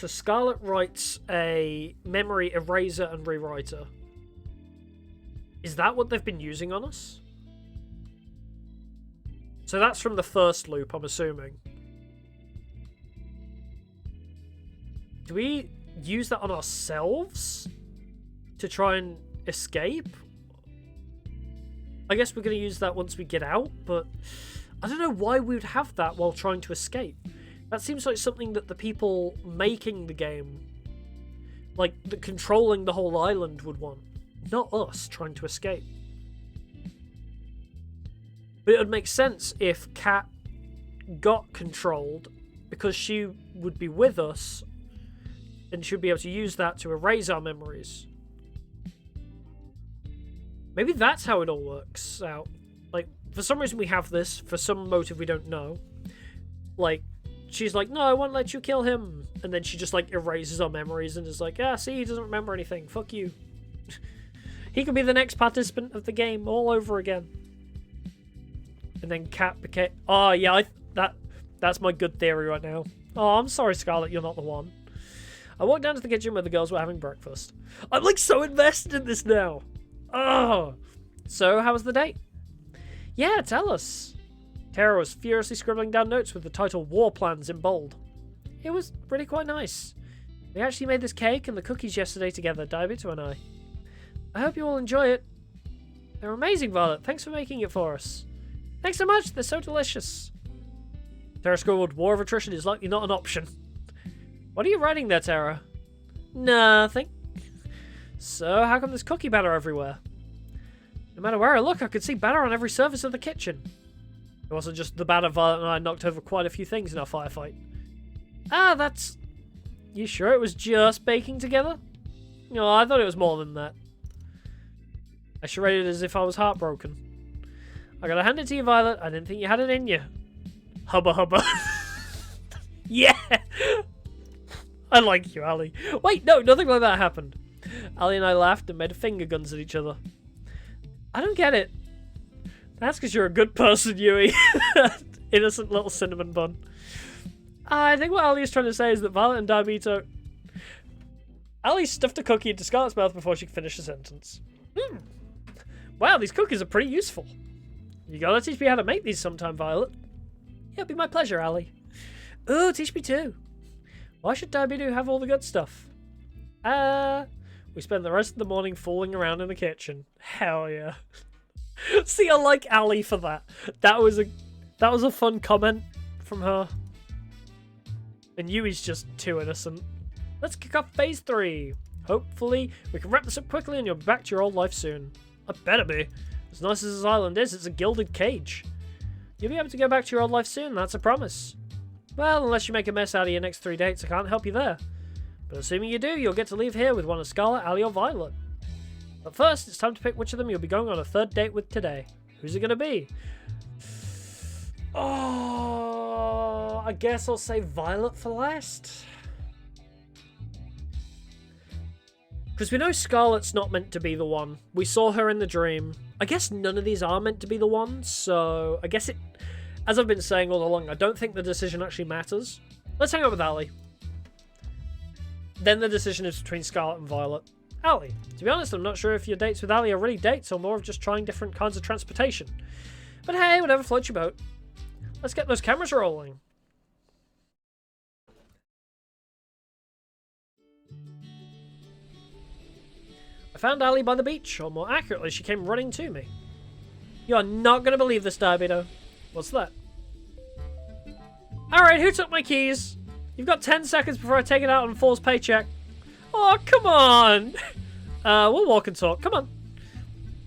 So Scarlet writes a memory eraser and rewriter. Is that what they've been using on us? So that's from the first loop, I'm assuming. Do we use that on ourselves to try and escape? I guess we're going to use that once we get out, but I don't know why we would have that while trying to escape. That seems like something that the people making the game, like controlling the whole island, would want. Not us trying to escape. But it would make sense if Kat got controlled, because she would be with us and she would be able to use that to erase our memories. Maybe that's how it all works out. Like, for some reason we have this, for some motive we don't know. Like, she's like, no, I won't let you kill him. And then she just, like, erases our memories and is like, ah, see, he doesn't remember anything. Fuck you. He could be the next participant of the game all over again. And then Kat became... Oh, yeah, that's my good theory right now. Oh, I'm sorry, Scarlet, you're not the one. I walked down to the kitchen where the girls were having breakfast. I'm, like, so invested in this now. Oh. So, how was the date? Yeah, tell us. Tara was furiously scribbling down notes with the title War Plans in bold. It was really quite nice. We actually made this cake and the cookies yesterday together, Diabito and I. I hope you all enjoy it. They're amazing, Violet. Thanks for making it for us. Thanks so much. They're so delicious. Tara scribbled, War of Attrition is likely not an option. What are you writing there, Tara? Nothing. So, how come there's cookie batter everywhere? No matter where I look, I could see batter on every surface of the kitchen. It wasn't just the batter. Violet and I knocked over quite a few things in our firefight. Ah, that's... You sure it was just baking together? No, I thought it was more than that. I charade it as if I was heartbroken. I gotta hand it to you, Violet. I didn't think you had it in you. Hubba hubba. Yeah! I like you, Ali. Wait, no, nothing like that happened. Ali and I laughed and made finger guns at each other. I don't get it. That's because you're a good person, Yui. Innocent little cinnamon bun. I think what Ali is trying to say is that Violet and Diabito... Ali stuffed a cookie into Scarlet's mouth before she could finish the sentence. Wow, these cookies are pretty useful. You gotta teach me how to make these sometime, Violet. Yeah, it'd be my pleasure, Ali. Ooh, teach me too. Why should Diabito have all the good stuff? We spent the rest of the morning fooling around in the kitchen. Hell yeah. See, I like Ali for that. That was a fun comment from her. And Yui's just too innocent. Let's kick off phase 3. Hopefully, we can wrap this up quickly and you'll be back to your old life soon. I better be. As nice as this island is, it's a gilded cage. You'll be able to go back to your old life soon, that's a promise. Well, unless you make a mess out of your next 3 dates, I can't help you there. But assuming you do, you'll get to leave here with one of Scarlet, Ali, or Violet. But first, it's time to pick which of them you'll be going on a 3rd date with today. Who's it going to be? Oh, I guess I'll say Violet for last. Because we know Scarlet's not meant to be the one. We saw her in the dream. I guess none of these are meant to be the one, so I guess it... As I've been saying all along, I don't think the decision actually matters. Let's hang out with Ali. Then the decision is between Scarlet and Violet. Ali. To be honest, I'm not sure if your dates with Ali are really dates or more of just trying different kinds of transportation. But hey, whatever floats your boat. Let's get those cameras rolling. I found Ali by the beach, or more accurately, she came running to me. You're not going to believe this, Diabito. What's that? Alright, who took my keys? You've got 10 seconds before I take it out on Four's paycheck. Oh, come on! We'll walk and talk. Come on.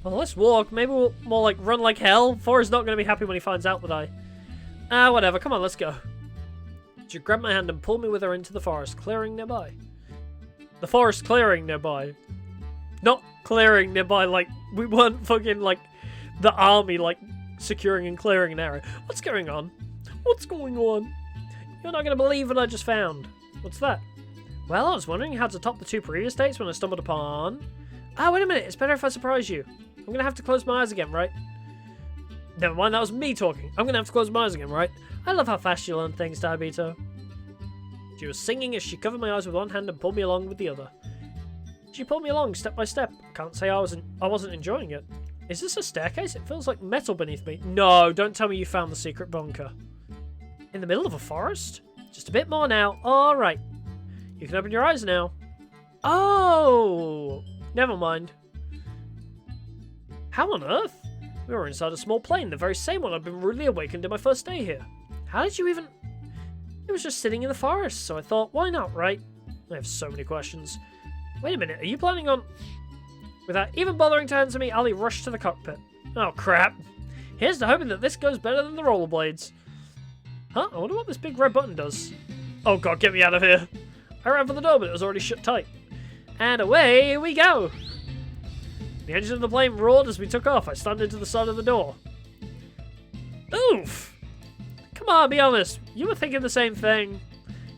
Well, let's walk. Maybe we'll more like run like hell. Four is not going to be happy when he finds out that I... whatever. Come on, let's go. She grabbed my hand and pulled me with her into the forest clearing nearby. The forest clearing nearby. Not clearing nearby, like, we weren't fucking, like, the army, like, securing and clearing an area. What's going on? What's going on? You're not going to believe what I just found. What's that? Well, I was wondering how to top the 2 previous dates when I stumbled upon... Ah, wait a minute. It's better if I surprise you. I'm going to have to close my eyes again, right? Never mind, that was me talking. I'm going to have to close my eyes again, right? I love how fast you learn things, Diabito. She was singing as she covered my eyes with one hand and pulled me along with the other. She pulled me along step by step. Can't say I wasn't enjoying it. Is this a staircase? It feels like metal beneath me. No, don't tell me you found the secret bunker. In the middle of a forest? Just a bit more now. Alright. You can open your eyes now. Oh! Never mind. How on earth? We were inside a small plane, the very same one I'd been rudely awakened in my first day here. How did you even... It was just sitting in the forest, so I thought, why not, right? I have so many questions. Wait a minute, are you planning on... Without even bothering to answer me, Ali rushed to the cockpit. Oh, crap. Here's to hoping that this goes better than the rollerblades. Huh? I wonder what this big red button does. Oh god, get me out of here. I ran for the door, but it was already shut tight. And away we go! The engine of the plane roared as we took off. I slammed into the side of the door. Oof! Come on, be honest. You were thinking the same thing.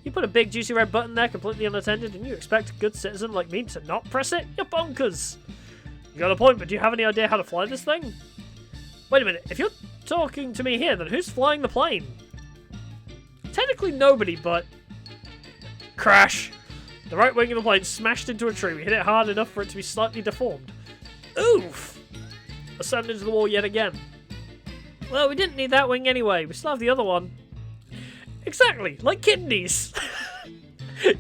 You put a big juicy red button there completely unattended, and you expect a good citizen like me to not press it? You're bonkers! You got a point, but do you have any idea how to fly this thing? Wait a minute, if you're talking to me here, then who's flying the plane? Technically nobody, but... Crash! The right wing of the plane smashed into a tree. We hit it hard enough for it to be slightly deformed. Oof! I slammed into the wall yet again. Well, we didn't need that wing anyway. We still have the other one. Exactly, like kidneys.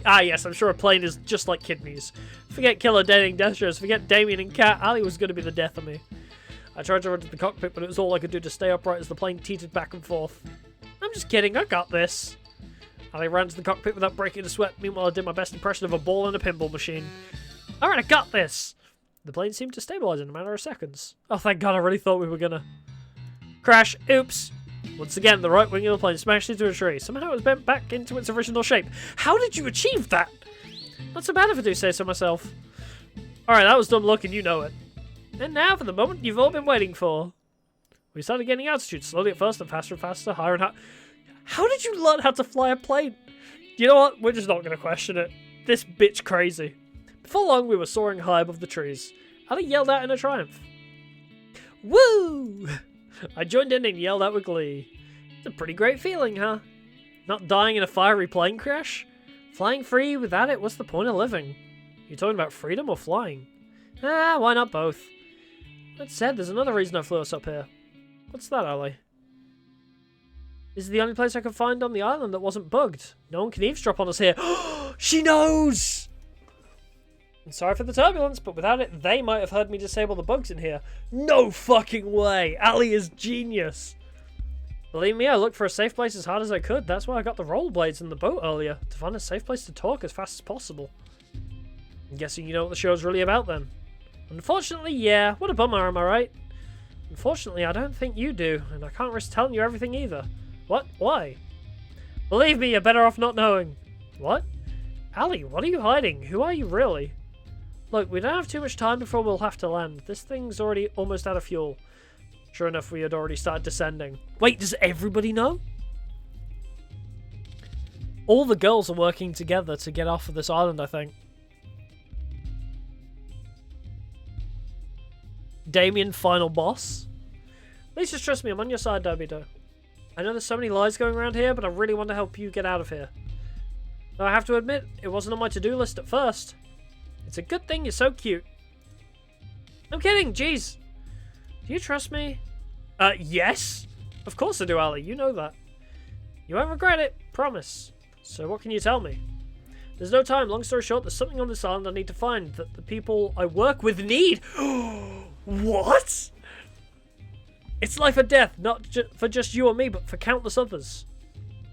Ah yes, I'm sure a plane is just like kidneys. Forget Killer dating death shows, forget Damien and Kat. Ali was going to be the death of me. I tried to run to the cockpit, but it was all I could do to stay upright as the plane teetered back and forth. I'm just kidding, I got this. Ali ran to the cockpit without breaking a sweat. Meanwhile, I did my best impression of a ball in a pinball machine. Alright, I got this. The plane seemed to stabilize in a matter of seconds. Oh, thank God, I really thought we were gonna... Crash. Oops. Once again, the right wing of the plane smashed into a tree. Somehow it was bent back into its original shape. How did you achieve that? Not so bad if I do say so myself. Alright, that was dumb luck and you know it. And now for the moment you've all been waiting for. We started getting altitude, slowly at first and faster, higher and higher. How did you learn how to fly a plane? You know what? We're just not going to question it. This bitch crazy. Before long, we were soaring high above the trees. Ali yelled out in a triumph. Woo! I joined in and yelled out with glee. It's a pretty great feeling, huh? Not dying in a fiery plane crash? Flying free without it, what's the point of living? You talking about freedom or flying? Ah, why not both? That said, there's another reason I flew us up here. What's that, Ali? This is the only place I could find on the island that wasn't bugged. No one can eavesdrop on us here. She knows! I'm sorry for the turbulence, but without it, they might have heard me disable the bugs in here. No fucking way! Ali is genius! Believe me, I looked for a safe place as hard as I could. That's why I got the rollerblades in the boat earlier, to find a safe place to talk as fast as possible. I'm guessing you know what the show's really about then. Unfortunately, yeah. What a bummer, am I right? Unfortunately, I don't think you do, and I can't risk telling you everything either. What? Why? Believe me, you're better off not knowing. What? Ali, what are you hiding? Who are you really? Look, we don't have too much time before we'll have to land. This thing's already almost out of fuel. Sure enough, we had already started descending. Wait, does everybody know? All the girls are working together to get off of this island, I think. Damien, final boss. Please just trust me, I'm on your side, Dobito. I know there's so many lies going around here, but I really want to help you get out of here. Though I have to admit, it wasn't on my to-do list at first. It's a good thing you're so cute. I'm kidding, jeez. Do you trust me? Yes. Of course I do, Ali, you know that. You won't regret it, promise. So what can you tell me? There's no time, long story short, there's something on this island I need to find that the people I work with need. What? It's life or death, not for just you or me, but for countless others.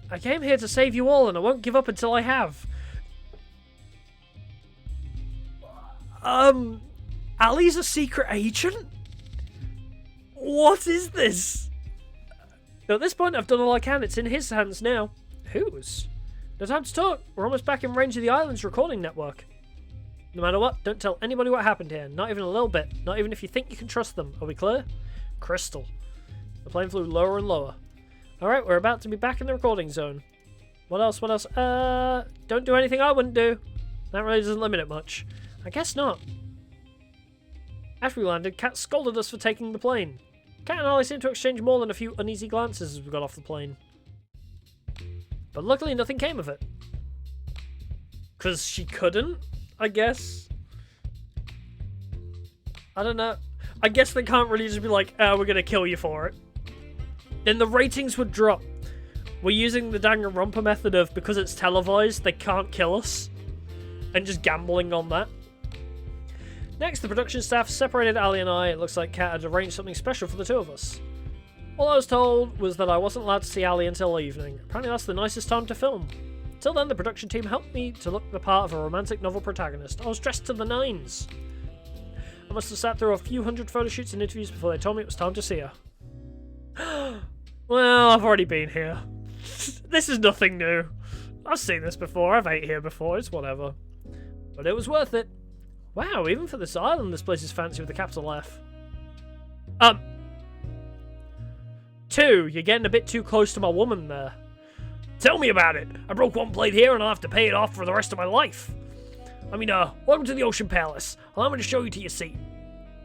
I came here to save you all, and I won't give up until I have. Ali's a secret agent? What is this? Now, at this point, I've done all I can. It's in his hands now. Whose? No time to talk. We're almost back in range of the island's recording network. No matter what, don't tell anybody what happened here. Not even a little bit. Not even if you think you can trust them. Are we clear? Crystal. The plane flew lower and lower. Alright, we're about to be back in the recording zone. What else? What else? Don't do anything I wouldn't do. That really doesn't limit it much. I guess not. After we landed, Kat scolded us for taking the plane. Kat and Ali seemed to exchange more than a few uneasy glances as we got off the plane. But luckily nothing came of it. Because she couldn't, I guess. I don't know. I guess they can't really just be like, oh, we're going to kill you for it. Then the ratings would drop. We're using the Danganronpa method of, because it's televised, they can't kill us. And just gambling on that. Next, the production staff separated Ali and I. It looks like Kat had arranged something special for the two of us. All I was told was that I wasn't allowed to see Ali until evening. Apparently that's the nicest time to film. Till then, the production team helped me to look the part of a romantic novel protagonist. I was dressed to the nines. I must have sat through a few hundred photo shoots and interviews before they told me it was time to see her. Well, I've already been here. This is nothing new. I've seen this before, I've ate here before, it's whatever. But it was worth it. Wow, even for this island, this place is fancy with a capital F. 2, you're getting a bit too close to my woman there. Tell me about it. I broke one plate here and I'll have to pay it off for the rest of my life. I mean, welcome to the Ocean Palace. Allow me to show you to your seat.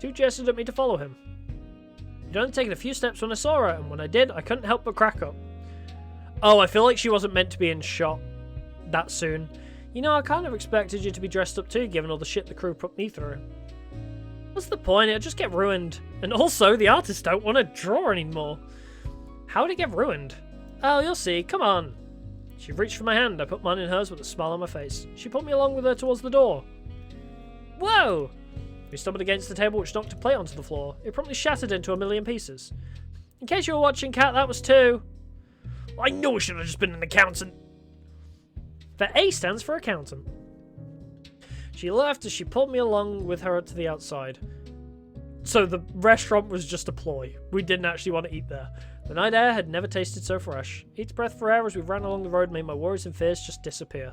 2 gestured at me to follow him. He'd only taken a few steps when I saw her, and when I did, I couldn't help but crack up. Oh, I feel like she wasn't meant to be in shot that soon. You know, I kind of expected you to be dressed up too, given all the shit the crew put me through. What's the point? It'll just get ruined. And also, the artists don't want to draw anymore. How did it get ruined? Oh, you'll see. Come on. She reached for my hand. I put mine in hers with a smile on my face. She pulled me along with her towards the door. Whoa! We stumbled against the table, which knocked a plate onto the floor. It promptly shattered into a million pieces. In case you were watching, Kat, that was 2. I knew I should have just been an accountant. The A stands for accountant. She laughed as she pulled me along with her to the outside. So the restaurant was just a ploy. We didn't actually want to eat there. The night air had never tasted so fresh. Each breath for air as we ran along the road made my worries and fears just disappear.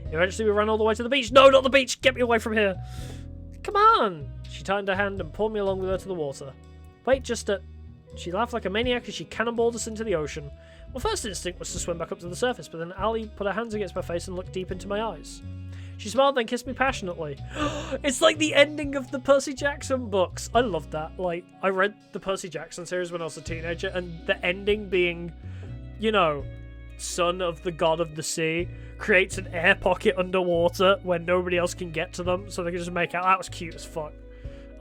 Eventually we ran all the way to the beach. No, not the beach! Get me away from here! Come on! She tightened her hand and pulled me along with her to the water. Wait, just a... She laughed like a maniac as she cannonballed us into the ocean. My first instinct was to swim back up to the surface, but then Ali put her hands against my face and looked deep into my eyes. She smiled, then kissed me passionately. It's like the ending of the Percy Jackson books. I loved that. Like, I read the Percy Jackson series when I was a teenager, and the ending being, you know, son of the god of the sea, creates an air pocket underwater where nobody else can get to them, so they can just make out. That was cute as fuck.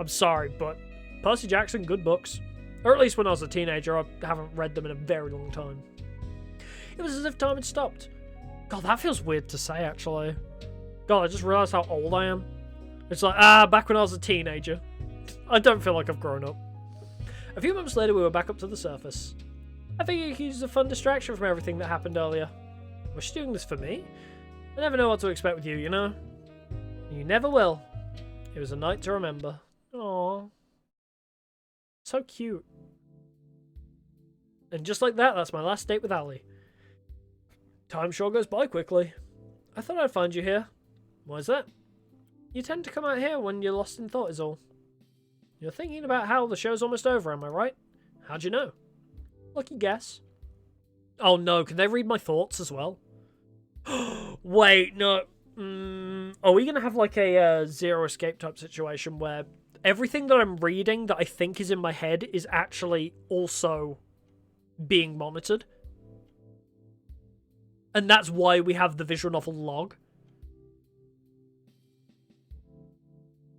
I'm sorry, but Percy Jackson, good books. Or at least when I was a teenager. I haven't read them in a very long time. It was as if time had stopped. God, that feels weird to say, actually. God, I just realised how old I am. It's like, back when I was a teenager. I don't feel like I've grown up. A few months later, we were back up to the surface. I figured you could use a fun distraction from everything that happened earlier. Was she doing this for me? I never know what to expect with you, you know? You never will. It was a night to remember. Aww. So cute. And just like that, that's my last date with Ali. Time sure goes by quickly. I thought I'd find you here. Why is that? You tend to come out here when you're lost in thought is all. You're thinking about how the show's almost over, am I right? How'd you know? Lucky guess. Oh no, can they read my thoughts as well? Wait, no. Are we going to have like a Zero Escape type situation where everything that I'm reading that I think is in my head is actually also being monitored? And that's why we have the visual novel log.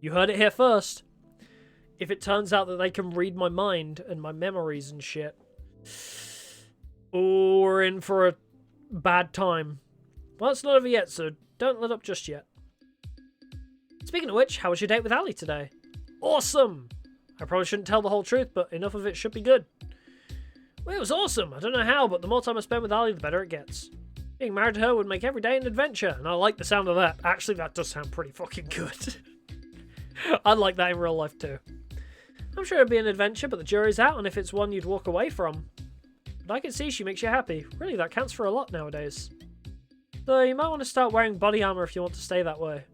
You heard it here first. If it turns out that they can read my mind and my memories and shit, oh, we're in for a bad time. Well, it's not over yet, so don't let up just yet. Speaking of which, how was your date with Ali today? Awesome! I probably shouldn't tell the whole truth, but enough of it should be good. Well, it was awesome. I don't know how, but the more time I spend with Ali, the better it gets. Being married to her would make every day an adventure, and I like the sound of that. Actually, that does sound pretty fucking good. I'd like that in real life too. I'm sure it'd be an adventure, but the jury's out on if it's one you'd walk away from. But I can see she makes you happy. Really, that counts for a lot nowadays. Though you might want to start wearing body armor if you want to stay that way.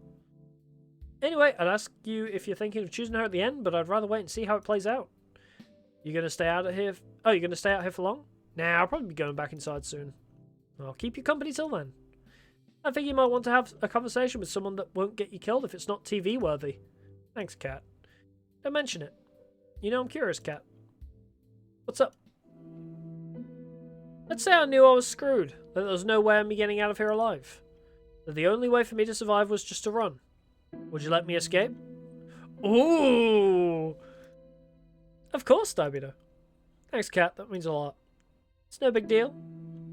Anyway, I'd ask you if you're thinking of choosing her at the end, but I'd rather wait and see how it plays out. You gonna stay out here? Oh, you're gonna stay out here for long? Nah, I'll probably be going back inside soon. I'll keep you company till then. I think you might want to have a conversation with someone that won't get you killed if it's not TV worthy. Thanks, Kat. Don't mention it. You know I'm curious, Kat. What's up? Let's say I knew I was screwed, that there was no way of me getting out of here alive. that the only way for me to survive was just to run. Would you let me escape? Ooh! Of course, Dabido. Thanks, Cat. That means a lot. It's no big deal.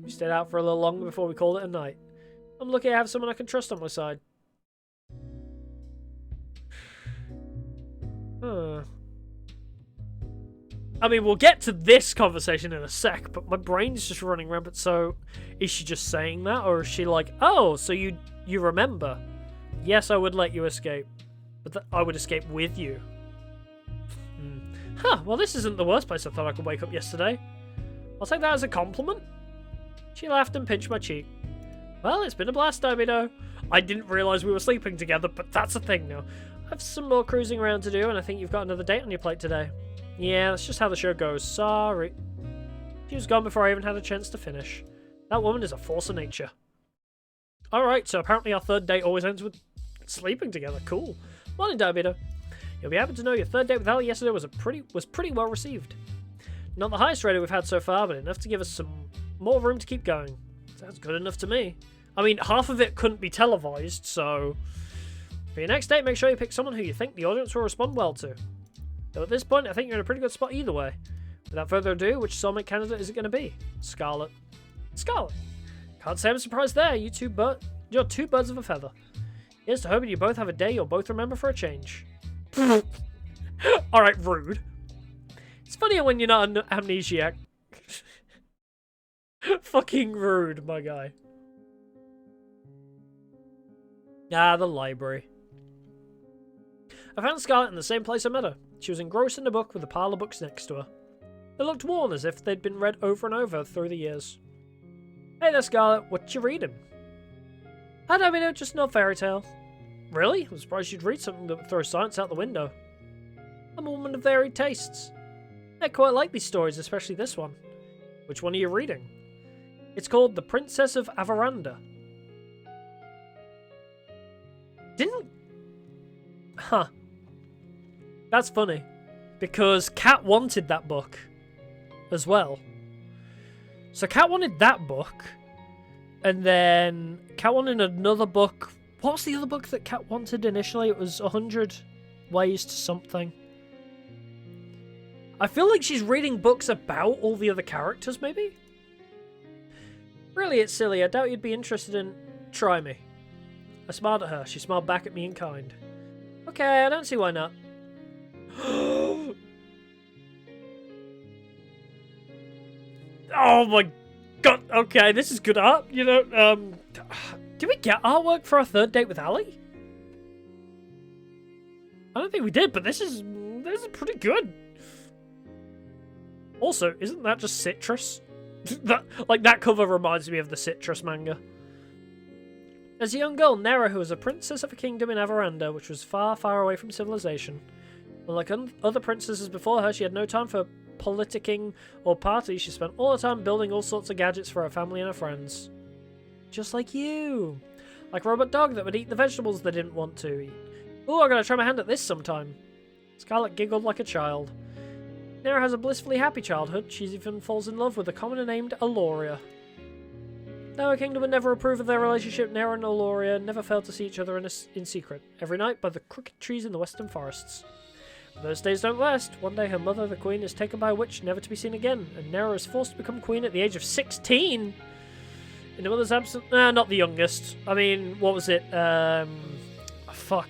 We stayed out for a little longer before we called it a night. I'm lucky I have someone I can trust on my side. Huh. I mean, we'll get to this conversation in a sec, but my brain's just running rampant, so is she just saying that, or is she like, oh, so you remember? Yes, I would let you escape, but I would escape with you. Huh, well this isn't the worst place I thought I could wake up yesterday. I'll take that as a compliment. She laughed and pinched my cheek. Well, it's been a blast, Dabido. I didn't realise we were sleeping together, but that's a thing now. I have some more cruising around to do, and I think you've got another date on your plate today. Yeah, that's just how the show goes. Sorry. She was gone before I even had a chance to finish. That woman is a force of nature. Alright, so apparently our third date always ends with sleeping together. Cool. Morning, Dabido. You'll be happy to know your third date with Ali yesterday was pretty well received. Not the highest rating we've had so far, but enough to give us some more room to keep going. Sounds good enough to me. I mean, half of it couldn't be televised, so... For your next date, make sure you pick someone who you think the audience will respond well to. Though at this point, I think you're in a pretty good spot either way. Without further ado, which soulmate candidate is it going to be? Scarlet. Scarlet. Can't say I'm surprised there. You're two birds of a feather. Here's to hoping you both have a day you'll both remember for a change. Alright, rude. It's funnier when you're not an amnesiac. Fucking rude, my guy. Ah, the library. I found Scarlet in the same place I met her. She was engrossed in a book with a pile of books next to her. They looked worn, as if they'd been read over and over through the years. Hey there, Scarlet. What you reading? I don't know, just no fairy tale. Really? I'm surprised you'd read something that would throw science out the window. I'm a woman of varied tastes. I quite like these stories, especially this one. Which one are you reading? It's called The Princess of Avaranda. Huh. That's funny. Because Kat wanted that book as well. So Kat wanted that book. And then Kat wanted another book. What was the other book that Kat wanted initially? It was 100 Ways to something. I feel like she's reading books about all the other characters, maybe? Really, it's silly. I doubt you'd be interested in... Try me. I smiled at her. She smiled back at me in kind. Okay, I don't see why not. Oh my god. Okay, this is good art. You know, did we get artwork for our third date with Ali? I don't think we did, but this is pretty good. Also, isn't that just Citrus? that cover reminds me of the Citrus manga. As a young girl, Nera, who was a princess of a kingdom in Avaranda, which was far, far away from civilization. Unlike other princesses before her, she had no time for politicking or parties. She spent all her time building all sorts of gadgets for her family and her friends. Just like you. Like a robot dog that would eat the vegetables they didn't want to eat. Ooh, I'm gonna try my hand at this sometime. Scarlet giggled like a child. Nera has a blissfully happy childhood. She even falls in love with a commoner named Aloria. Though her kingdom would never approve of their relationship, Nera and Aloria never failed to see each other in secret, every night by the crooked trees in the western forests. But those days don't last. One day her mother, the queen, is taken by a witch, never to be seen again, and Nera is forced to become queen at the age of 16! In her mother's absence... not the youngest. I mean, what was it? Fuck.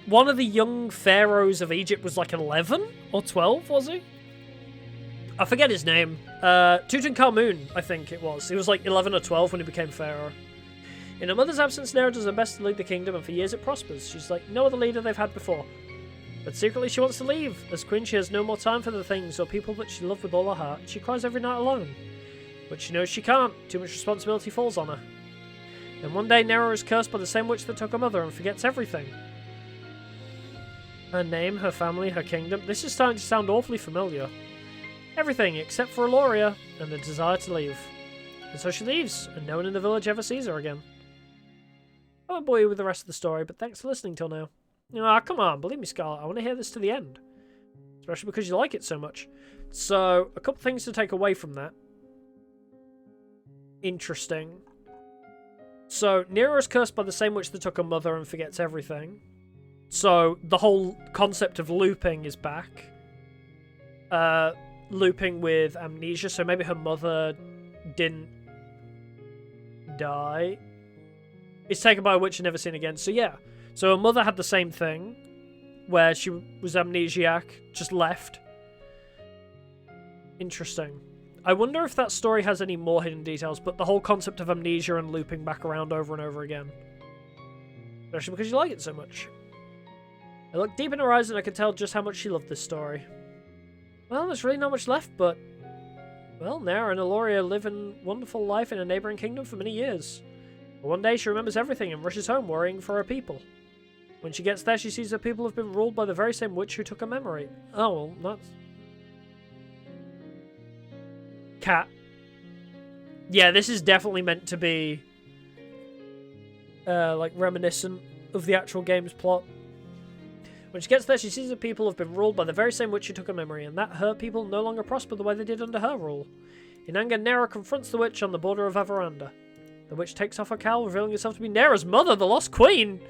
One of the young pharaohs of Egypt was like 11 or 12, was he? I forget his name. Tutankhamun, I think it was. He was like 11 or 12 when he became pharaoh. In her mother's absence, Nera does her best to lead the kingdom, and for years it prospers. She's like no other leader they've had before. But secretly she wants to leave. As queen, she has no more time for the things or people that she loved with all her heart, and she cries every night alone. But she knows she can't. Too much responsibility falls on her. Then one day, Nera is cursed by the same witch that took her mother and forgets everything. Her name, her family, her kingdom. This is starting to sound awfully familiar. Everything except for Aloria and the desire to leave. And so she leaves, and no one in the village ever sees her again. I won't bore you with the rest of the story, but thanks for listening till now. Ah, come on, believe me, Scarlet, I want to hear this to the end. Especially because you like it so much. So, a couple things to take away from that Interesting. So, Nero is cursed by the same witch that took her mother and forgets everything. So, the whole concept of looping is back. Looping with amnesia, so maybe her mother didn't die. It's taken by a witch and never seen again. So, yeah. So, her mother had the same thing, where she was amnesiac, just left. Interesting. I wonder if that story has any more hidden details, but the whole concept of amnesia and looping back around over and over again. Especially because you like it so much. I looked deep in her eyes and I could tell just how much she loved this story. Well, there's really not much left, but... Well, Nera and Eloria live a wonderful life in a neighbouring kingdom for many years. But one day she remembers everything and rushes home worrying for her people. When she gets there, she sees her people have been ruled by the very same witch who took her memory. Oh, well, that's... Cat. Yeah, this is definitely meant to be like reminiscent of the actual game's plot. When she gets there, she sees the people have been ruled by the very same witch who took her memory, and that her people no longer prosper the way they did under her rule. In anger, Nera confronts the witch on the border of Averanda. The witch takes off her cowl, revealing herself to be Nera's mother, the Lost Queen!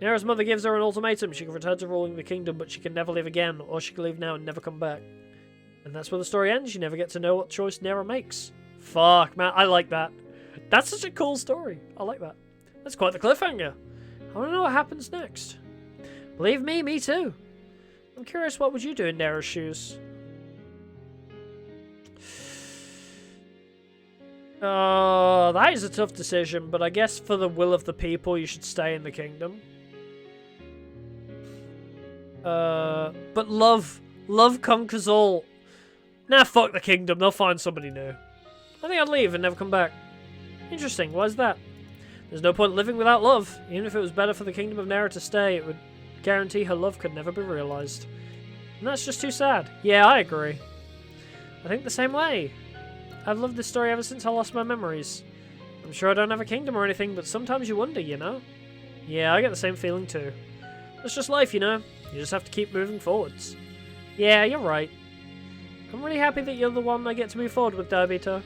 Nera's mother gives her an ultimatum. She can return to ruling the kingdom, but she can never leave again, or she can leave now and never come back. And that's where the story ends. You never get to know what choice Nera makes. Fuck, man, I like that. That's such a cool story. I like that. That's quite the cliffhanger. I want to know what happens next. Believe me, me too. I'm curious, what would you do in Nera's shoes? That is a tough decision, but I guess for the will of the people, you should stay in the kingdom. But love conquers all. Nah, fuck the kingdom, they'll find somebody new. I think I'd leave and never come back. Interesting, why is that? There's no point living without love. Even if it was better for the kingdom of Nera to stay, it would guarantee her love could never be realised. And that's just too sad. Yeah, I agree. I think the same way. I've loved this story ever since I lost my memories. I'm sure I don't have a kingdom or anything, but sometimes you wonder, you know? Yeah, I get the same feeling too. It's just life, you know? You just have to keep moving forwards. Yeah, you're right. I'm really happy that you're the one I get to move forward with, Diabito.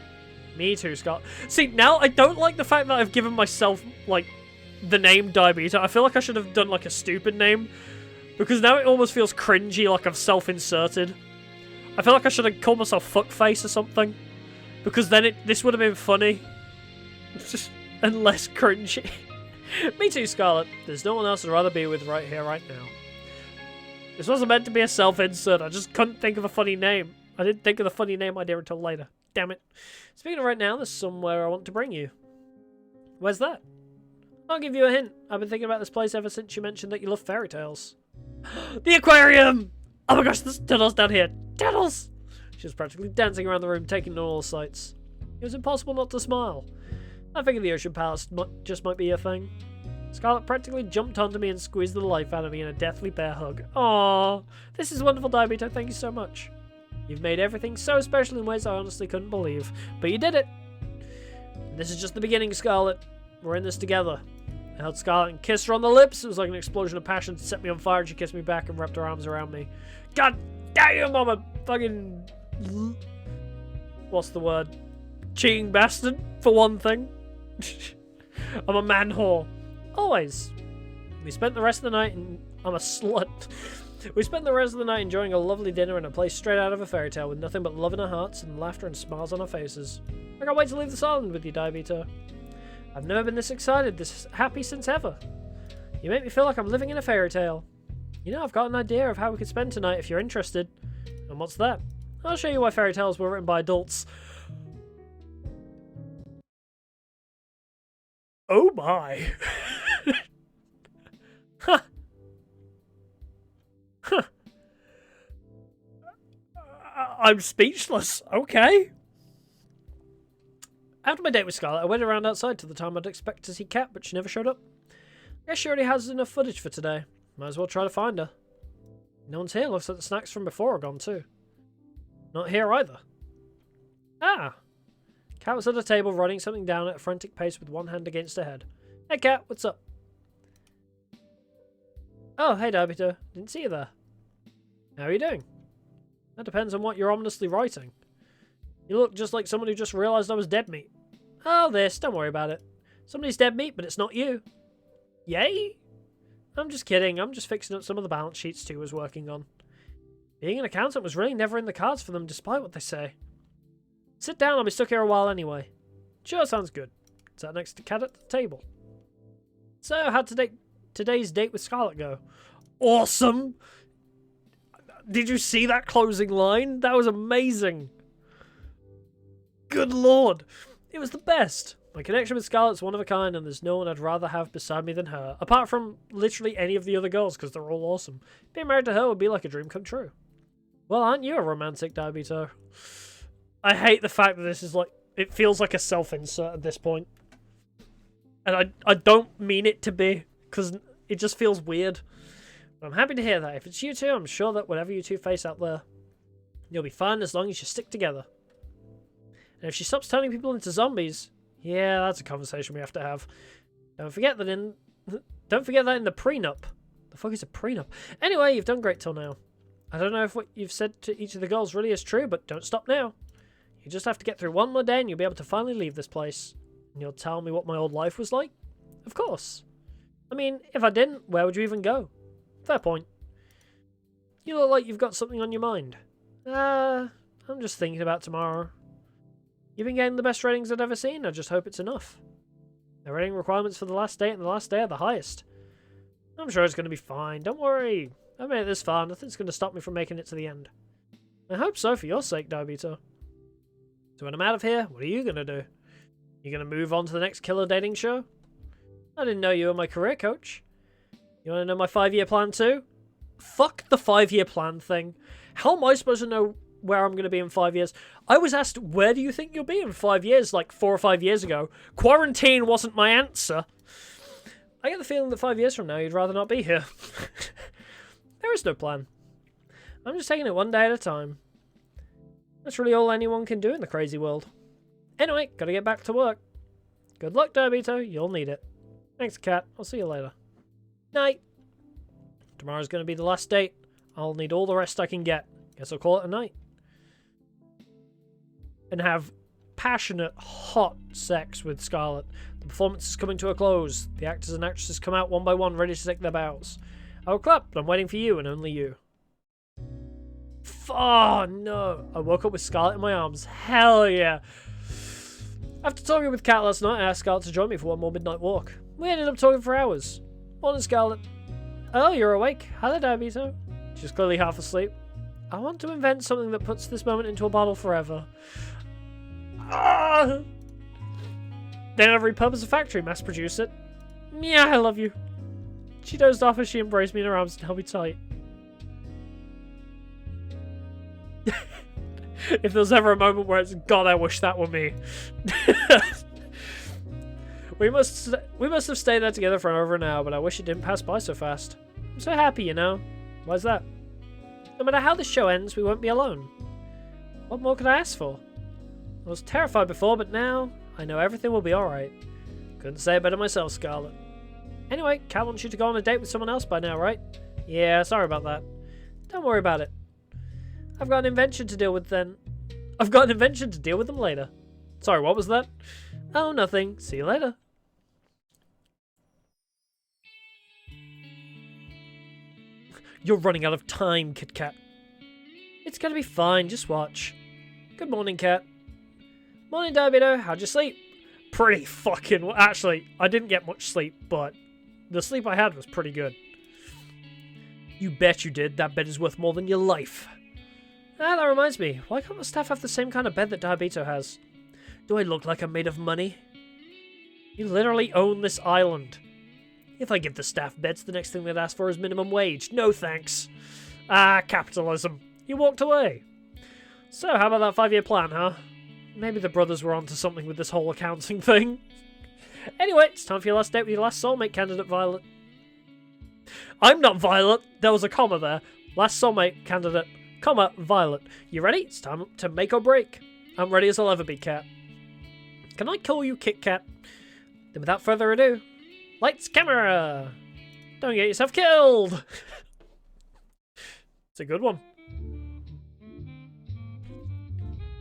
Me too, Scott. See, now I don't like the fact that I've given myself, like, the name Diabito. I feel like I should have done, like, a stupid name. Because now it almost feels cringy, like I've self-inserted. I feel like I should have called myself Fuckface or something. Because then this would have been funny. And less cringy. Me too, Scarlet. There's no one else I'd rather be with right here, right now. This wasn't meant to be a self-insert. I just couldn't think of a funny name. I didn't think of the funny name idea until later. Damn it. Speaking of right now, there's somewhere I want to bring you. Where's that? I'll give you a hint. I've been thinking about this place ever since you mentioned that you love fairy tales. The aquarium! Oh my gosh, there's tunnels down here. Tunnels! She was practically dancing around the room, taking in all the sights. It was impossible not to smile. I figured the Ocean Palace just might be your thing. Scarlet practically jumped onto me and squeezed the life out of me in a deathly bear hug. Aww, this is wonderful, Diabito. Thank you so much. You've made everything so special in ways I honestly couldn't believe. But you did it! And this is just the beginning, Scarlet. We're in this together. I held Scarlet and kissed her on the lips. It was like an explosion of passion to set me on fire, and she kissed me back and wrapped her arms around me. God damn, I'm a fucking... What's the word? Cheating bastard, for one thing. I'm a man whore. Always. We spent the rest of the night and... I'm a slut. We spent the rest of the night enjoying a lovely dinner in a place straight out of a fairy tale with nothing but love in our hearts and laughter and smiles on our faces. I can't wait to leave this island with you, Diabito. I've never been this excited, this happy since ever. You make me feel like I'm living in a fairy tale. You know, I've got an idea of how we could spend tonight if you're interested. And what's that? I'll show you why fairy tales were written by adults. Oh my. Huh. Huh. I'm speechless. Okay. After my date with Scarlet, I waited around outside till the time I'd expect to see Cat, but she never showed up. I guess she already has enough footage for today. Might as well try to find her. No one's here. Looks like the snacks from before are gone too. Not here either. Ah! Cat was at a table writing something down at a frantic pace with one hand against her head. Hey Cat, what's up? Oh, hey Diabito. Didn't see you there. How are you doing? That depends on what you're ominously writing. You look just like someone who just realised I was dead meat. Oh, this. Don't worry about it. Somebody's dead meat, but it's not you. Yay? I'm just kidding. I'm just fixing up some of the balance sheets Stu was working on. Being an accountant was really never in the cards for them, despite what they say. Sit down. I'll be stuck here a while anyway. Sure, sounds good. Sat next to Kat at the table. So, how'd today's date with Scarlet go? Awesome! Did you see that closing line? That was amazing. Good lord. It was the best. My connection with Scarlet's one of a kind, and there's no one I'd rather have beside me than her. Apart from literally any of the other girls, because they're all awesome. Being married to her would be like a dream come true. Well, aren't you a romantic, Diabito? I hate the fact that this is like... It feels like a self-insert at this point. And I don't mean it to be, because it just feels weird. But I'm happy to hear that. If it's you two, I'm sure that whatever you two face out there, you'll be fine as long as you stick together. And if she stops turning people into zombies, yeah, that's a conversation we have to have. Don't forget that in the prenup. The fuck is a prenup? Anyway, you've done great till now. I don't know if what you've said to each of the girls really is true, but don't stop now. You just have to get through one more day and you'll be able to finally leave this place. And you'll tell me what my old life was like? Of course. I mean, if I didn't, where would you even go? Fair point. You look like you've got something on your mind. I'm just thinking about tomorrow. You've been getting the best ratings I've ever seen. I just hope it's enough. The rating requirements for the last day and the last day are the highest. I'm sure it's going to be fine. Don't worry. I made it this far. Nothing's going to stop me from making it to the end. I hope so for your sake, Diabito. So when I'm out of here, what are you going to do? You going to move on to the next killer dating show? I didn't know you were my career coach. You want to know my 5-year plan too? Fuck the 5-year plan thing. How am I supposed to know where I'm going to be in 5 years? I was asked, where do you think you'll be in 5 years, like 4 or 5 years ago. Quarantine wasn't my answer. I get the feeling that 5 years from now, you'd rather not be here. There is no plan. I'm just taking it one day at a time. That's really all anyone can do in the crazy world. Anyway, gotta get back to work. Good luck, Diabito. You'll need it. Thanks, Kat. I'll see you later. Night. Tomorrow's gonna be the last date. I'll need all the rest I can get. Guess I'll call it a night. And have passionate, hot sex with Scarlet. The performance is coming to a close. The actors and actresses come out one by one, ready to take their bows. I will clap, but I'm waiting for you and only you. Oh, no. I woke up with Scarlet in my arms. Hell yeah. After talking with Kat last night, I asked Scarlet to join me for one more midnight walk. We ended up talking for hours. Morning, Scarlet. Oh, you're awake. Hello, Diabito. She's clearly half asleep. I want to invent something that puts this moment into a bottle forever. Ah! Then I'd repurpose a factory, mass produce it. Yeah, I love you. She dozed off as she embraced me in her arms and held me tight. If there's ever a moment where it's, God, I wish that were me. We must have stayed there together for over an hour, but I wish it didn't pass by so fast. I'm so happy, you know. Why's that? No matter how this show ends, we won't be alone. What more could I ask for? I was terrified before, but now I know everything will be alright. Couldn't say it better myself, Scarlet. Anyway, Kat wants you to go on a date with someone else by now, right? Yeah, sorry about that. Don't worry about it. I've got an invention to deal with then. I've got an invention to deal with them later. Sorry, what was that? Oh, nothing. See you later. You're running out of time, Kit Kat. It's gonna be fine, just watch. Good morning, Kat. Morning, Diabito. How'd you sleep? Pretty fucking well. Actually, I didn't get much sleep, but the sleep I had was pretty good. You bet you did. That bed is worth more than your life. Ah, that reminds me. Why can't the staff have the same kind of bed that Diabito has? Do I look like I'm made of money? You literally own this island. If I give the staff beds, the next thing they'd ask for is minimum wage. No thanks. Ah, capitalism. You walked away. So, how about that 5-year plan, huh? Maybe the brothers were onto something with this whole accounting thing. Anyway, it's time for your last date with your last soulmate candidate, Violet. I'm not Violet. There was a comma there. Last soulmate candidate, comma, Violet. You ready? It's time to make or break. I'm ready as I'll ever be, Kat. Can I call you Kit Kat? Then without further ado, lights, camera! Don't get yourself killed! It's a good one.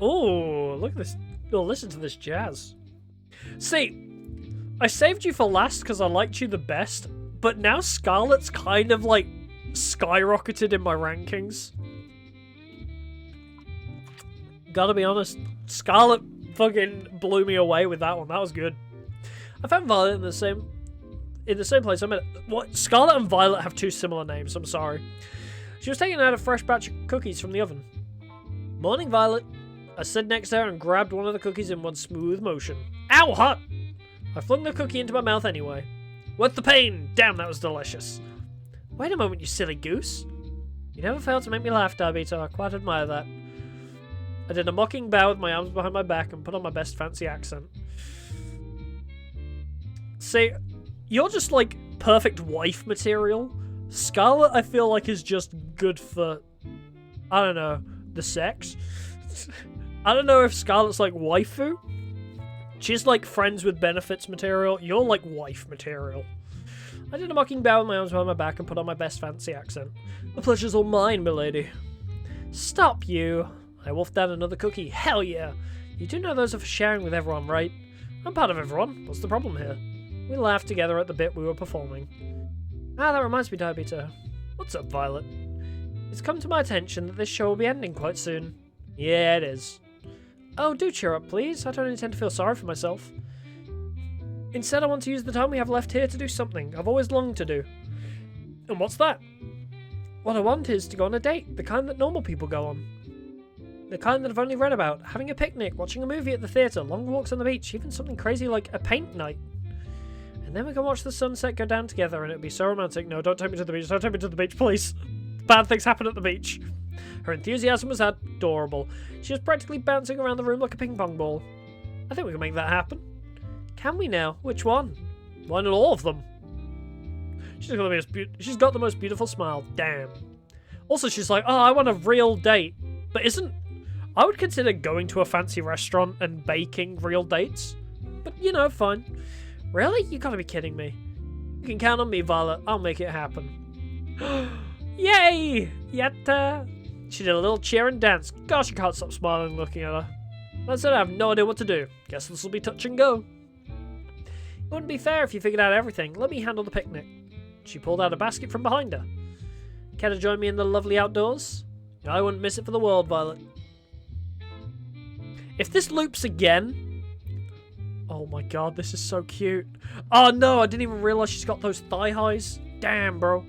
Oh, look at this. Oh, listen to this jazz. See, I saved you for last because I liked you the best, but now Scarlet's kind of, like, skyrocketed in my rankings. Gotta be honest, Scarlet fucking blew me away with that one. That was good. I found Violet in the same place. I mean, what? Scarlet and Violet have two similar names. I'm sorry. She was taking out a fresh batch of cookies from the oven. Morning, Violet. I stood next to her and grabbed one of the cookies in one smooth motion. Ow, hot! I flung the cookie into my mouth anyway. Worth the pain! Damn, that was delicious. Wait a moment, you silly goose. You never failed to make me laugh, Diabeto. I quite admire that. I did a mocking bow with my arms behind my back and put on my best fancy accent. See, you're just like perfect wife material. Scarlet, I feel like, is just good for, I don't know, the sex. I don't know if Scarlet's like waifu. She's like friends with benefits material. You're like wife material. I did a mocking bow with my arms behind my back and put on my best fancy accent. The pleasure's all mine, milady. Stop you. I wolfed down another cookie. Hell yeah. You do know those are for sharing with everyone, right? I'm part of everyone. What's the problem here? We laughed together at the bit we were performing. Ah, that reminds me, Diabeto. What's up, Violet? It's come to my attention that this show will be ending quite soon. Yeah, it is. Oh, do cheer up, please. I don't intend to feel sorry for myself. Instead, I want to use the time we have left here to do something I've always longed to do. And what's that? What I want is to go on a date, the kind that normal people go on. The kind that I've only read about, having a picnic, watching a movie at the theatre, long walks on the beach, even something crazy like a paint night. And then we can watch the sunset go down together and it'd be so romantic. No, don't take me to the beach, don't take me to the beach, please. Bad things happen at the beach. Her enthusiasm was adorable. She was practically bouncing around the room like a ping pong ball. I think we can make that happen. Can we now? Which one? Why not all of them? She's got the most beautiful smile. Damn. Also, she's like, oh, I want a real date. But I would consider going to a fancy restaurant and baking real dates. But, you know, fine. Really? You gotta be kidding me. You can count on me, Violet. I'll make it happen. Yay! Yatta! She did a little cheer and dance. Gosh, I can't stop smiling looking at her. That said, I have no idea what to do. Guess this will be touch and go. It wouldn't be fair if you figured out everything. Let me handle the picnic. She pulled out a basket from behind her. Care to join me in the lovely outdoors? I wouldn't miss it for the world, Violet. If this loops again... Oh my god, this is so cute. Oh no, I didn't even realise she's got those thigh highs. Damn, bro.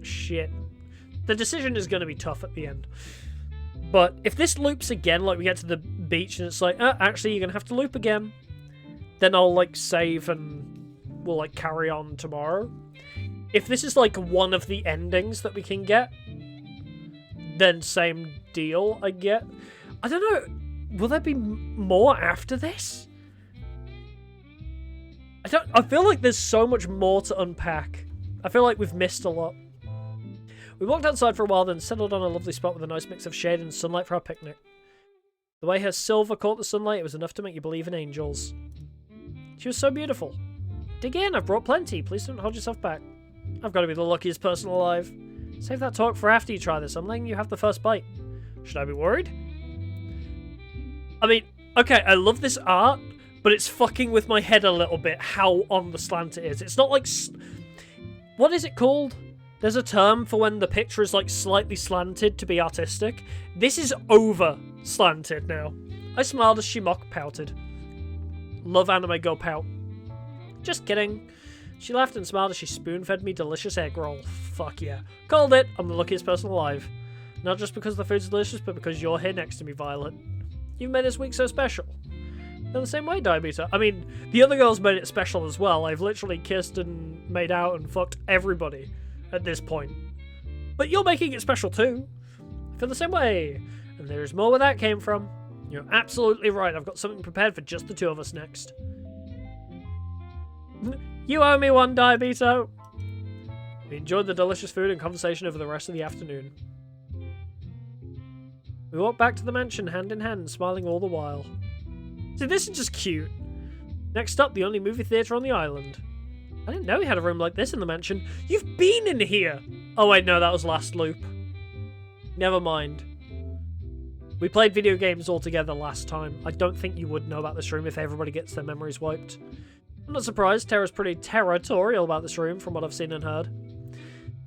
Shit. The decision is going to be tough at the end. But if this loops again, like we get to the beach and it's like, actually you're going to have to loop again, then I'll like save and we'll like carry on tomorrow. If this is like one of the endings that we can get, then same deal, I get. I don't know, will there be more after this? I feel like there's so much more to unpack. I feel like we've missed a lot. We walked outside for a while, then settled on a lovely spot with a nice mix of shade and sunlight for our picnic. The way her silver caught the sunlight, it was enough to make you believe in angels. She was so beautiful. Dig in, I've brought plenty. Please don't hold yourself back. I've got to be the luckiest person alive. Save that talk for after you try this. I'm letting you have the first bite. Should I be worried? I mean, okay, I love this art, but it's fucking with my head a little bit how on the slant it is. It's not like... What is it called? There's a term for when the picture is like slightly slanted to be artistic. This is over slanted now. I smiled as she mock pouted. Love anime go pout. Just kidding. She laughed and smiled as she spoon-fed me delicious egg roll. Fuck yeah. Called it. I'm the luckiest person alive. Not just because the food's delicious, but because you're here next to me, Violet. You've made this week so special. In the same way, Diabeto. I mean, the other girls made it special as well. I've literally kissed and made out and fucked everybody at this point. But you're making it special too. I feel the same way. And there's more where that came from. You're absolutely right. I've got something prepared for just the two of us next. You owe me one, Diabeto. We enjoyed the delicious food and conversation over the rest of the afternoon. We walked back to the mansion hand in hand, smiling all the while. See, this is just cute. Next up, the only movie theatre on the island. I didn't know we had a room like this in the mansion. You've been in here! Oh wait, no, that was last loop. Never mind. We played video games all together last time. I don't think you would know about this room if everybody gets their memories wiped. I'm not surprised, Tara's pretty territorial about this room from what I've seen and heard.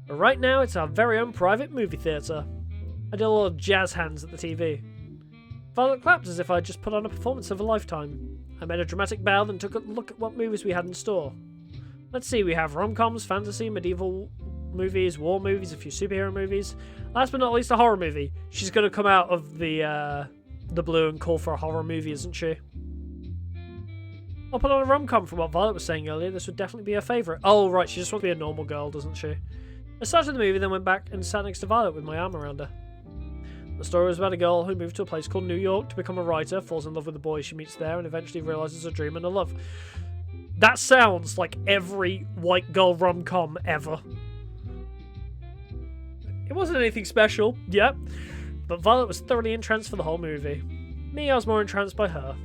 But right now, it's our very own private movie theatre. I did a lot of jazz hands at the TV. Violet clapped as if I'd just put on a performance of a lifetime. I made a dramatic bow, then took a look at what movies we had in store. Let's see, we have rom-coms, fantasy, medieval movies, war movies, a few superhero movies. Last but not least, a horror movie. She's going to come out of the blue and call for a horror movie, isn't she? I'll put on a rom-com from what Violet was saying earlier. This would definitely be her favourite. Oh, right, she just wants to be a normal girl, doesn't she? I started the movie, then went back and sat next to Violet with my arm around her. The story was about a girl who moved to a place called New York to become a writer, falls in love with the boy she meets there, and eventually realises her dream and her love. That sounds like every white girl rom-com ever. It wasn't anything special, yep, but Violet was thoroughly entranced for the whole movie. Me, I was more entranced by her.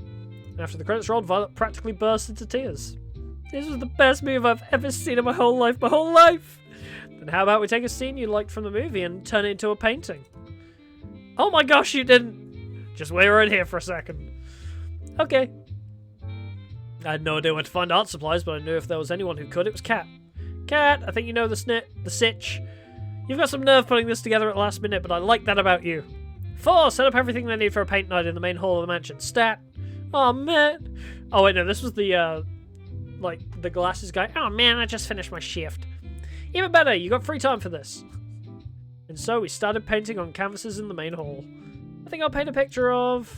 After the credits rolled, Violet practically burst into tears. This was the best movie I've ever seen in my whole life, Then how about we take a scene you liked from the movie and turn it into a painting? Oh my gosh, you didn't! Just wait right here for a second. Okay. I had no idea where to find art supplies, but I knew if there was anyone who could, it was Kat. Kat, I think you know the sitch. You've got some nerve putting this together at the last minute, but I like that about you. 4. Set up everything they need for a paint night in the main hall of the mansion. Stat. Oh man. Oh wait, no, this was the the glasses guy. Oh man, I just finished my shift. Even better, you got free time for this. And so we started painting on canvases in the main hall. I think I'll paint a picture of...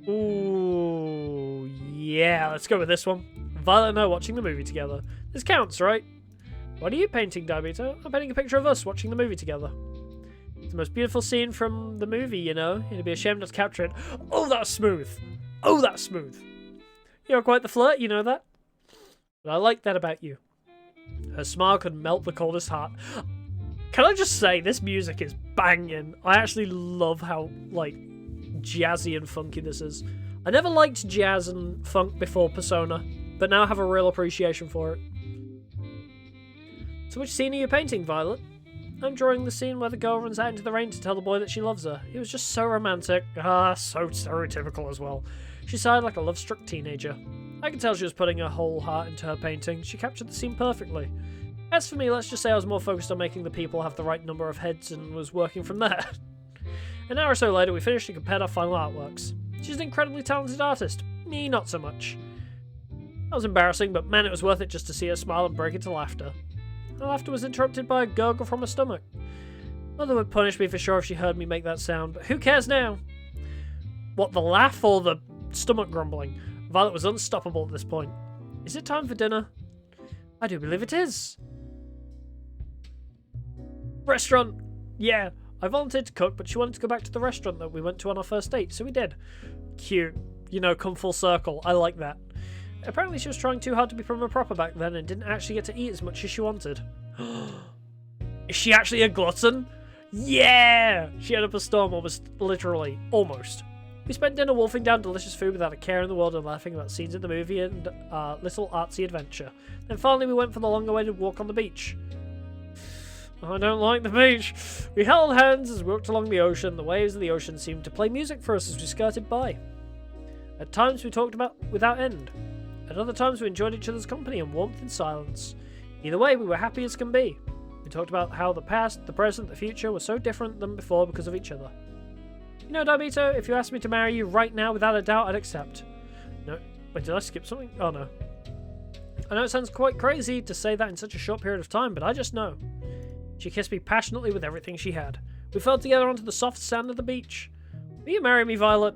Ooh, yeah, let's go with this one. Violet and I watching the movie together. This counts, right? What are you painting, Diabito? I'm painting a picture of us watching the movie together. It's the most beautiful scene from the movie, you know? It'd be a shame not to capture it. Oh, that's smooth. Oh, that's smooth. You're quite the flirt, you know that? But I like that about you. Her smile could melt the coldest heart. Can I just say, this music is banging. I actually love how, jazzy and funky this is. I never liked jazz and funk before Persona, but now I have a real appreciation for it. So which scene are you painting, Violet? I'm drawing the scene where the girl runs out into the rain to tell the boy that she loves her. It was just so romantic. Ah, so stereotypical as well. She sighed like a love-struck teenager. I could tell she was putting her whole heart into her painting. She captured the scene perfectly. As for me, let's just say I was more focused on making the people have the right number of heads and was working from there. An hour or so later, we finished and compared our final artworks. She's an incredibly talented artist. Me, not so much. That was embarrassing, but man, it was worth it just to see her smile and break into laughter. Her laughter was interrupted by a gurgle from her stomach. Mother would punish me for sure if she heard me make that sound, but who cares now? What, the laugh or the stomach grumbling? Violet was unstoppable at this point. Is it time for dinner? I do believe it is. Restaurant! Yeah, I volunteered to cook, but she wanted to go back to the restaurant that we went to on our first date, so we did. Cute. You know, come full circle. I like that. Apparently she was trying too hard to be prim and proper back then and didn't actually get to eat as much as she wanted. Is she actually a glutton? Yeah! She had up a storm almost literally. Almost. We spent dinner wolfing down delicious food without a care in the world and laughing about scenes in the movie and our little artsy adventure. Then finally we went for the long-awaited walk on the beach. I don't like the beach. We held hands as we walked along the ocean. The waves of the ocean seemed to play music for us as we skirted by. At times we talked about without end. At other times we enjoyed each other's company and warmth and silence. Either way, we were happy as can be. We talked about how the past, the present, the future were so different than before because of each other. You know, Diabito, if you asked me to marry you right now without a doubt, I'd accept. No, wait, did I skip something? Oh no. I know it sounds quite crazy to say that in such a short period of time, but I just know. She kissed me passionately with everything she had. We fell together onto the soft sand of the beach. Will you marry me, Violet?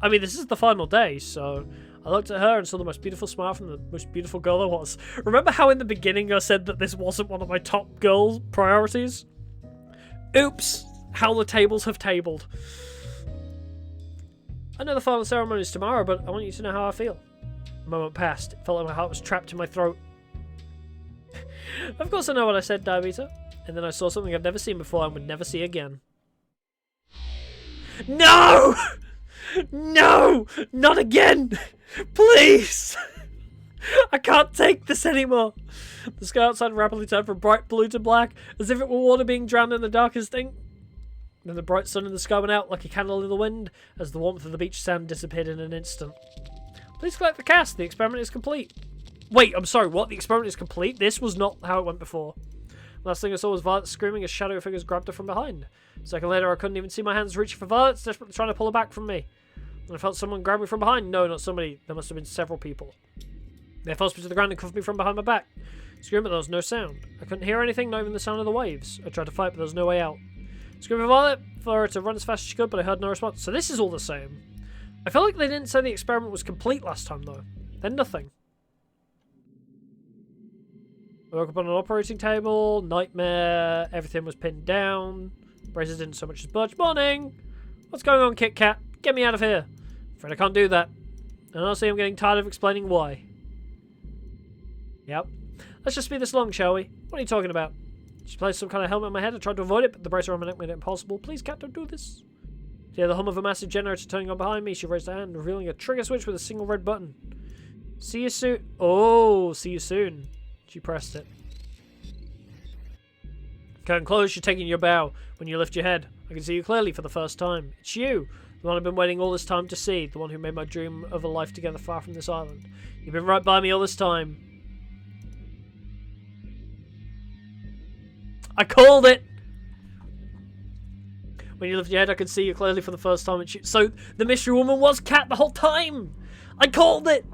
I mean, this is the final day, so I looked at her and saw the most beautiful smile from the most beautiful girl there was. Remember how in the beginning I said that this wasn't one of my top girl priorities? Oops! How the tables have tabled. I know the final ceremony is tomorrow, but I want you to know how I feel. A moment passed. It felt like my heart was trapped in my throat. Of course I know what I said, Diabito. And then I saw something I've never seen before and would never see again. No! No! Not again! Please! I can't take this anymore. The sky outside rapidly turned from bright blue to black, as if it were water being drowned in the darkest thing. Then the bright sun in the sky went out like a candle in the wind, as the warmth of the beach sand disappeared in an instant. Please collect the cast. The experiment is complete. Wait, I'm sorry, what? The experiment is complete? This was not how it went before. Last thing I saw was Violet screaming as shadow figures grabbed her from behind. A second later, I couldn't even see my hands reaching for Violet, desperately trying to pull her back from me. And I felt someone grab me from behind. No, not somebody. There must have been several people. They forced me to the ground and cuffed me from behind my back. Screaming, but there was no sound. I couldn't hear anything, not even the sound of the waves. I tried to fight, but there was no way out. Screaming for Violet for her to run as fast as she could, but I heard no response. So this is all the same. I feel like they didn't say the experiment was complete last time, though. Then nothing. I woke up on an operating table. Nightmare. Everything was pinned down. Braces didn't so much as budge. Morning! What's going on, Kit Kat? Get me out of here. Afraid I can't do that. And honestly, I'm getting tired of explaining why. Yep. Let's just speed this along, shall we? What are you talking about? She placed some kind of helmet on my head. I tried to avoid it, but the bracer on my neck made it impossible. Please, Cat, don't do this. To hear the hum of a massive generator turning on behind me, she raised her hand, revealing a trigger switch with a single red button. See you soon. Oh, see you soon. She pressed it. Curtain closed, you're taking your bow. When you lift your head, I can see you clearly for the first time. It's you, the one I've been waiting all this time to see, the one who made my dream of a life together far from this island. You've been right by me all this time. I called it! When you lift your head, I could see you clearly for the first time. So, the mystery woman was Cat the whole time! I called it!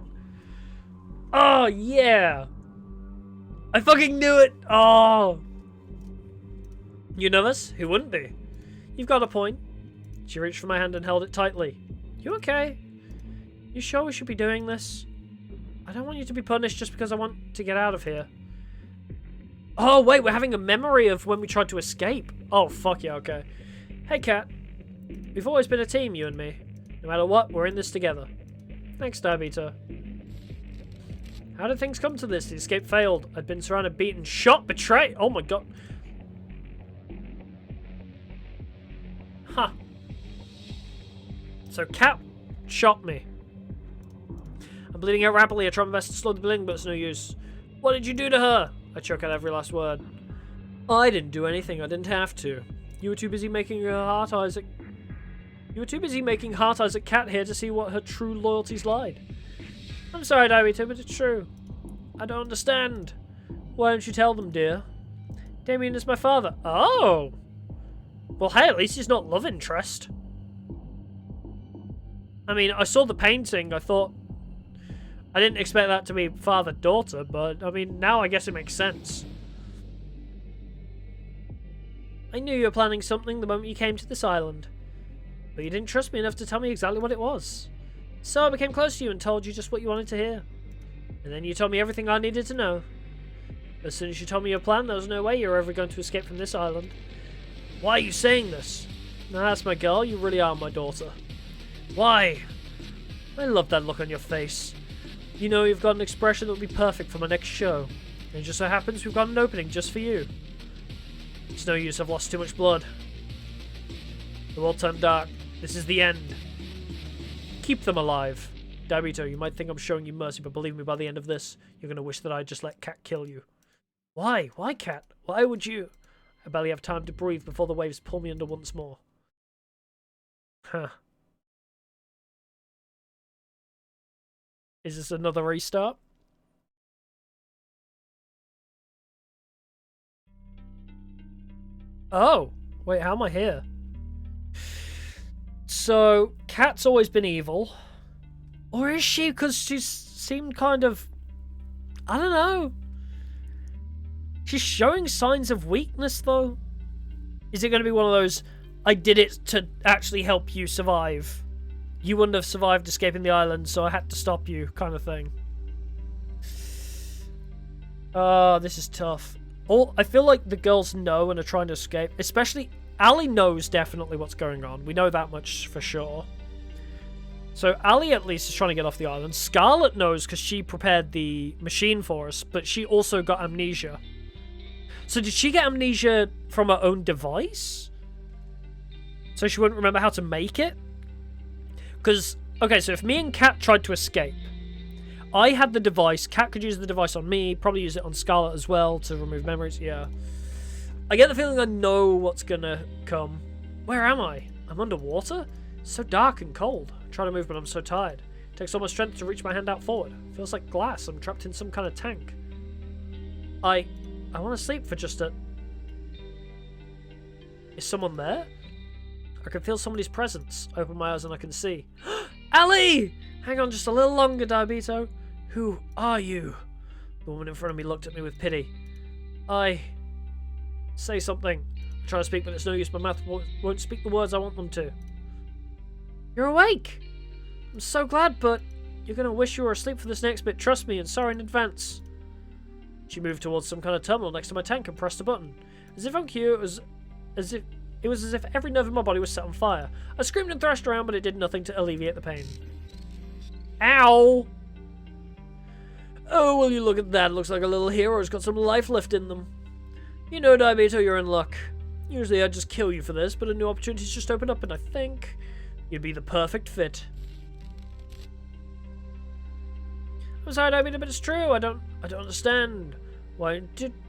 Oh, yeah! I fucking knew it! Oh! You nervous? Who wouldn't be? You've got a point. She reached for my hand and held it tightly. You okay? You sure we should be doing this? I don't want you to be punished just because I want to get out of here. Oh, wait, we're having a memory of when we tried to escape. Oh, fuck yeah, okay. Hey, Cat. We've always been a team, you and me. No matter what, we're in this together. Thanks, Diabetes. How did things come to this? The escape failed. I'd been surrounded, beaten, shot, betrayed. Oh my god. Huh. So Cat shot me. I'm bleeding out rapidly. I try my best to slow the bleeding, but it's no use. What did you do to her? I choke out every last word. I didn't do anything. I didn't have to. You were too busy making heart eyes at... You were too busy making heart eyes at Cat here to see what her true loyalties lied. I'm sorry, Diabetes, but it's true. I don't understand. Why don't you tell them, dear? Damien is my father. Oh! Well, hey, at least he's not love interest. I mean, I saw the painting, I thought... I didn't expect that to be father-daughter, but, I mean, now I guess it makes sense. I knew you were planning something the moment you came to this island. But you didn't trust me enough to tell me exactly what it was. So I became close to you and told you just what you wanted to hear. And then you told me everything I needed to know. As soon as you told me your plan, there was no way you were ever going to escape from this island. Why are you saying this? Now that's my girl, you really are my daughter. Why? I love that look on your face. You know you've got an expression that would be perfect for my next show. And it just so happens we've got an opening just for you. It's no use, I've lost too much blood. The world turned dark. This is the end. Keep them alive. Diabetes, you might think I'm showing you mercy, but believe me, by the end of this, you're going to wish that I just let Cat kill you. Why? Why, Cat? Why would you? I barely have time to breathe before the waves pull me under once more. Huh. Is this another restart? Oh! Wait, how am I here? So, Cat's always been evil. Or is she? Because she's seemed kind of... I don't know. She's showing signs of weakness, though. Is it going to be one of those, I did it to actually help you survive. You wouldn't have survived escaping the island, so I had to stop you, kind of thing. This is tough. I feel like the girls know and are trying to escape. Especially, Allie knows definitely what's going on. We know that much for sure. So Allie at least is trying to get off the island. Scarlet knows because she prepared the machine for us, but she also got amnesia. So did she get amnesia from her own device? So she wouldn't remember how to make it? Because, okay, so if me and Cat tried to escape, I had the device. Kat could use the device on me. Probably use it on Scarlet as well to remove memories. Yeah. I get the feeling I know what's gonna come. Where am I? I'm underwater? It's so dark and cold. I try to move, but I'm so tired. It takes all my strength to reach my hand out forward. It feels like glass. I'm trapped in some kind of tank. I want to sleep for just a... Is someone there? I can feel somebody's presence. I open my eyes and I can see. Ali! Hang on just a little longer, Diabito. Who are you? The woman in front of me looked at me with pity. Say something. I try to speak, but it's no use. My mouth won't speak the words I want them to. You're awake! I'm so glad, but you're going to wish you were asleep for this next bit. Trust me, and sorry in advance. She moved towards some kind of terminal next to my tank and pressed a button. As if on cue, it was as if every nerve in my body was set on fire. I screamed and thrashed around, but it did nothing to alleviate the pain. Ow! Oh, will you look at that? Looks like a little hero's got some life left in them. You know, Diabito, you're in luck. Usually I'd just kill you for this, but a new opportunity's just opened up, and I think you'd be the perfect fit. I'm sorry, Diabito, but it's true. I don't understand. Why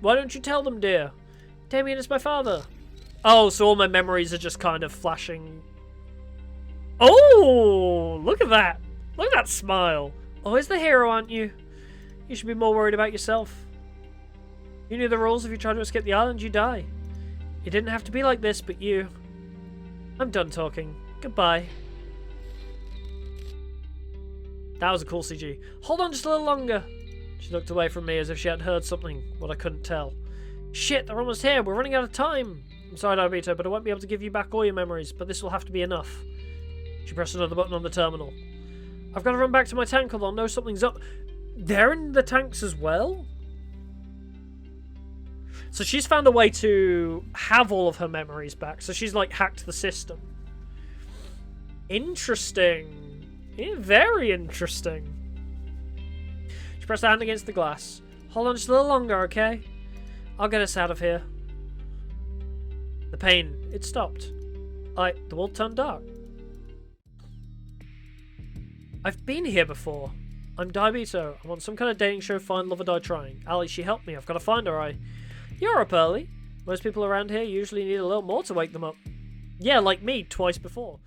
don't you tell them, dear? Damien is my father. Oh, so all my memories are just kind of flashing. Oh, look at that. Look at that smile. Always the hero, aren't you? You should be more worried about yourself. You knew the rules. If you try to escape the island, you die. It didn't have to be like this, but you... I'm done talking. Goodbye. That was a cool CG. Hold on just a little longer. She looked away from me as if she had heard something, what I couldn't tell. Shit, they're almost here. We're running out of time. I'm sorry, Diabito, but I won't be able to give you back all your memories, but this will have to be enough. She pressed another button on the terminal. I've got to run back to my tank, although I know something's up. They're in the tanks as well? So she's found a way to have all of her memories back. So she's, like, hacked the system. Interesting. Yeah, very interesting. She pressed her hand against the glass. Hold on just a little longer, okay? I'll get us out of here. The pain, it stopped. The world turned dark. I've been here before. I'm Diabito. I'm on some kind of dating show, Find Love or Die Trying. Ali, she helped me. I've got to find her, You're up early. Most people around here usually need a little more to wake them up. Yeah, like me, twice before.